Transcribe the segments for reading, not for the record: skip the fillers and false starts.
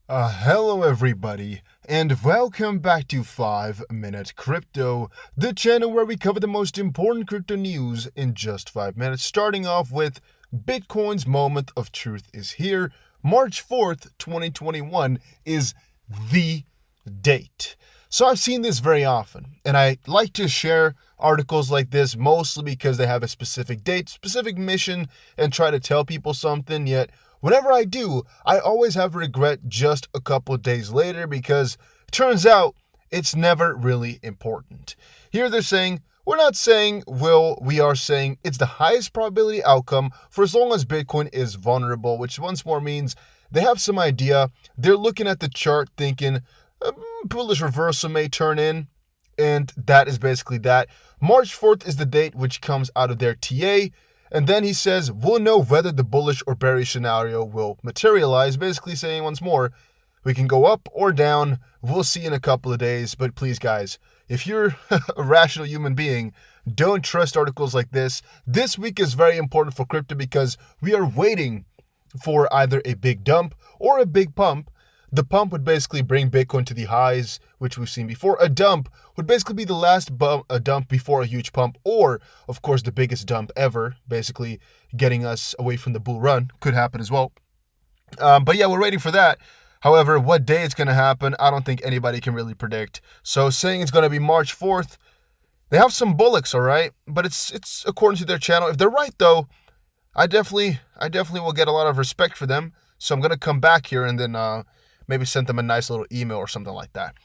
Hello everybody, and welcome back to 5 Minute Crypto, the channel where we cover the most important crypto news in just 5 minutes, starting off with Bitcoin's moment of truth is here. March 4th, 2021 is the date. So I've seen this very often, and I like to share articles like this mostly because they have a specific date, specific mission, and try to tell people something, yet whenever I do, I always have regret just a couple days later because it turns out it's never really important. Here they're saying, we're not saying will, we are saying it's the highest probability outcome for as long as Bitcoin is vulnerable, which once more means they have some idea. They're looking at the chart thinking a bullish reversal may turn in, and that is basically that. March 4th is the date which comes out of their TA. And then he says, we'll know whether the bullish or bearish scenario will materialize, basically saying once more, we can go up or down, we'll see in a couple of days, but please guys, if you're a rational human being, don't trust articles like this. This week is very important for crypto because we are waiting for either a big dump or a big pump. The pump would basically bring Bitcoin to the highs, which we've seen before. A dump would basically be the last dump before a huge pump, or, of course, the biggest dump ever, basically getting us away from the bull run. Could happen as well. But yeah, we're waiting for that. However, what day it's going to happen, I don't think anybody can really predict. So saying it's going to be March 4th, they have some bullocks, all right? But it's according to their channel. If they're right, though, I definitely will get a lot of respect for them. So I'm going to come back here and then maybe send them a nice little email or something like that.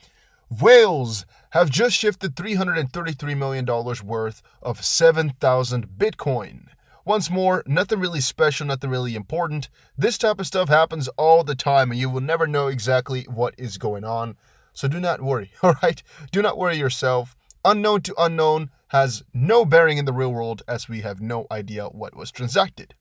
Whales have just shifted $333 million worth of 7,000 Bitcoin. Once more, nothing really special, nothing really important. This type of stuff happens all the time and you will never know exactly what is going on. So do not worry, all right? Do not worry yourself. Unknown to unknown has no bearing in the real world as we have no idea what was transacted.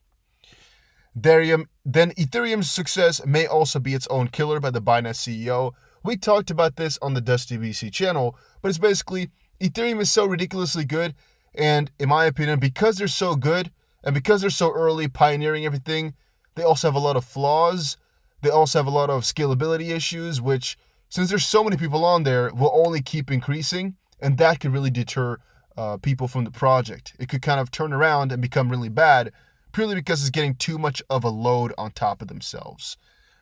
Then Ethereum's success may also be its own killer by the Binance CEO. We talked about this on the Dusty BC channel, but it's basically Ethereum is so ridiculously good, and in my opinion, because they're so good and because they're so early pioneering everything, they also have a lot of flaws. They also have a lot of scalability issues, which, since there's so many people on there, will only keep increasing, and that could really deter people from the project. It could kind of turn around and become really bad purely because it's getting too much of a load on top of themselves.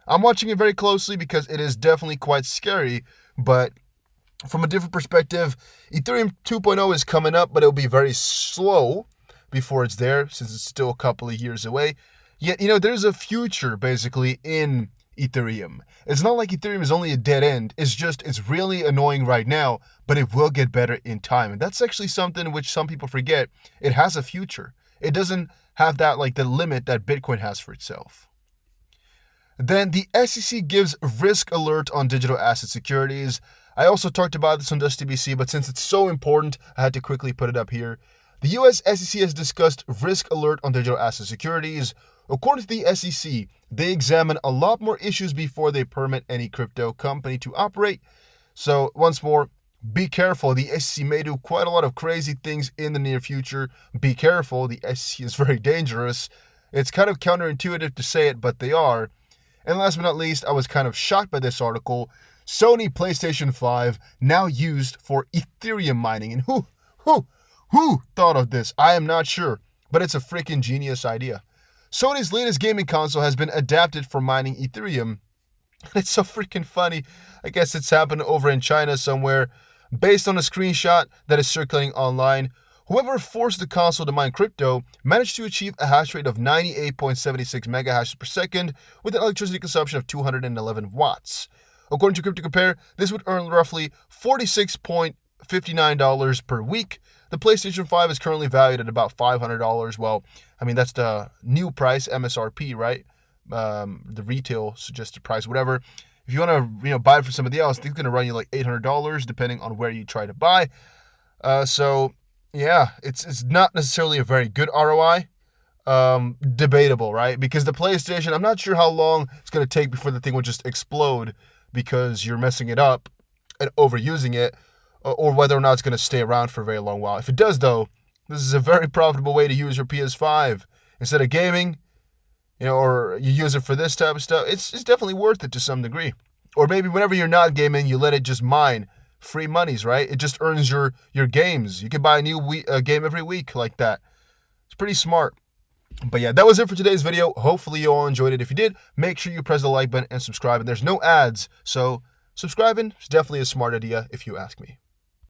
I'm watching it very closely because it is definitely quite scary, but from a different perspective, Ethereum 2.0 is coming up, but it'll be very slow before it's there since it's still a couple of years away. Yet, there's a future basically in Ethereum. It's not like Ethereum is only a dead end. It's really annoying right now, but it will get better in time. And that's actually something which some people forget. It has a future. It doesn't have that like the limit that Bitcoin has for itself. Then the SEC gives risk alert on digital asset securities. I also talked about this on Dusty BC, but since it's so important, I had to quickly put it up here. The US SEC has discussed risk alert on digital asset securities. According to the SEC, they examine a lot more issues before they permit any crypto company to operate. So once more, be careful. The SEC may do quite a lot of crazy things in the near future. Be careful. The SEC is very dangerous. It's kind of counterintuitive to say it, but they are. And last but not least, I was kind of shocked by this article. Sony PlayStation 5 now used for Ethereum mining. And who thought of this? I am not sure, but it's a freaking genius idea. Sony's latest gaming console has been adapted for mining Ethereum. It's so freaking funny. I guess it's happened over in China somewhere. Based on a screenshot that is circulating online, whoever forced the console to mine crypto managed to achieve a hash rate of 98.76 megahashes per second with an electricity consumption of 211 watts. According to Crypto Compare, this would earn roughly $46.59 per week. The PlayStation 5 is currently valued at about $500. Well, I mean, that's the new price, MSRP, right? The retail suggested price, whatever. If you want to, buy it for somebody else, I think it's going to run you like $800 depending on where you try to buy. So yeah, it's not necessarily a very good ROI. Debatable, right? Because the PlayStation, I'm not sure how long it's going to take before the thing will just explode because you're messing it up and overusing it, or whether or not it's going to stay around for a very long while. If it does, though, this is a very profitable way to use your PS5 instead of gaming. Or you use it for this type of stuff, it's definitely worth it to some degree. Or maybe whenever you're not gaming, you let it just mine free monies, right? It just earns your games. You can buy a new game every week like that. It's pretty smart. But yeah, that was it for today's video. Hopefully you all enjoyed it. If you did, make sure you press the like button and subscribe. And there's no ads, so subscribing is definitely a smart idea if you ask me.